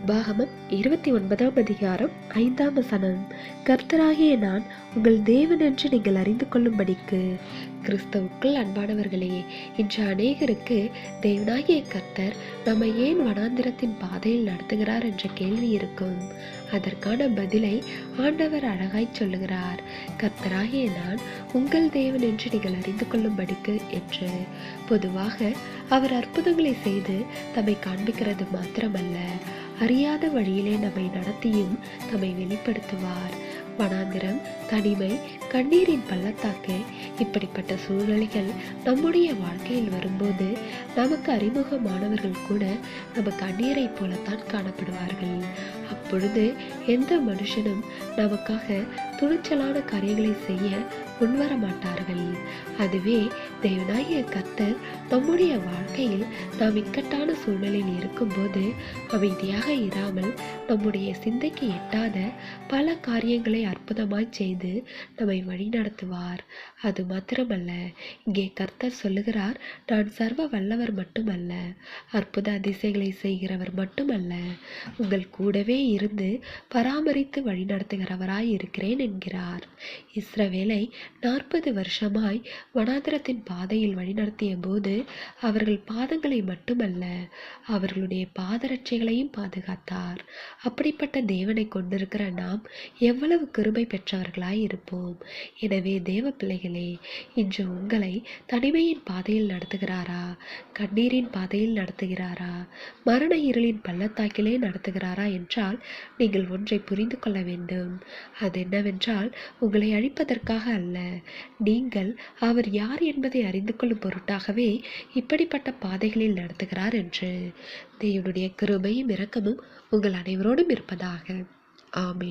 உபாகமம் 29ஆம் அதிகாரம் 5ஆம் வசனம். கர்த்தராகிய நான் உங்கள் தேவன் என்று நீங்கள் அறிந்து கொள்ளும்படிக்கு. கிறிஸ்தவுக்குள் அன்பானவர்களே, இன்று அநேகருக்கு தேவனாகிய கர்த்தர் நம்மை ஏன் வனாந்திரத்தின் பாதையில் நடத்துகிறார் என்ற கேள்வி இருக்கும். அதற்கான பதிலை ஆண்டவர் அழகாய் சொல்லுகிறார். கர்த்தராகிய நான் உங்கள் தேவன் என்று நீங்கள் அறிந்து கொள்ளும்படிக்கு என்று. பொதுவாக அவர் அற்புதங்களை செய்து தம்மை காண்பிக்கிறது மாத்திரமல்ல, அறியாத வழியிலே நம்மை நடத்தியும் தம்மை வெளிப்படுத்துவார். வனாந்திரம், தனிமை, கண்ணீரின் பள்ளத்தாக்கு, இப்படிப்பட்ட சூழ்நிலைகள் நம்முடைய வாழ்க்கையில் வரும்போது நமக்கு அறிமுகமானவர்கள் கூட நம்ம கண்ணீரை போலத்தான் காணப்படுவார்கள். அப்பொழுது எந்த மனுஷனும் நமக்காக துணிச்சலான காரியங்களை செய்ய முன்வர மாட்டார்கள். அதுவே தேவனாகிய கர்த்தர் நம்முடைய வாழ்க்கையில் நாம் இக்கட்டான சூழ்நிலையில் இருக்கும்போது அமைதியாக இராமல் நம்முடைய சிந்தைக்கு எட்டாத பல காரியங்களை அற்புதமாய் செய்து நம்மை வழி நடத்துவார். அது மாத்திரமல்ல, இங்கே கர்த்தர் சொல்லுகிறார், நான் சர்வ வல்லவர் மட்டுமல்ல, அற்புத அதிசயங்களை செய்கிறவர் மட்டுமல்ல, உங்கள் கூடவே இருந்து பராமரித்து வழி நடத்துகிறவராய் இருக்கிறேன் என்கிறார். இஸ்ரவேலை 40 வருஷமாய் வனாந்திரத்தின் பாதையில் வழிநடத்திய போது அவர்கள் பாதங்களை மட்டுமல்ல, அவர்களுடைய பாதரட்சைகளையும் பாதுகாத்தார். அப்படிப்பட்ட தேவனை கொண்டிருக்கிற நாம் எவ்வளவு கிருபை பெற்றவர்களாய் இருப்போம். எனவே தேவ பிள்ளைகளே, இன்று உங்களை தனிமையின் பாதையில் நடத்துகிறாரா? கண்ணீரின் பாதையில் நடத்துகிறாரா? மரண இருளின் பள்ளத்தாக்கிலே நடத்துகிறாரா என்றால் நீங்கள் ஒன்றை புரிந்து கொள்ள வேண்டும். அது என்னவென்றால், உங்களை அழிப்பதற்காக அல்ல, நீங்கள் அவர் யார் என்பதை அறிந்து கொள்ளும் பொருட்டாகவே இப்படிப்பட்ட பாதைகளில் நடத்துகிறார் என்று. தேவனுடைய கிருபையும் இரக்கமும் உங்கள் அனைவரோடும் இருப்பதாக. ஆமென்.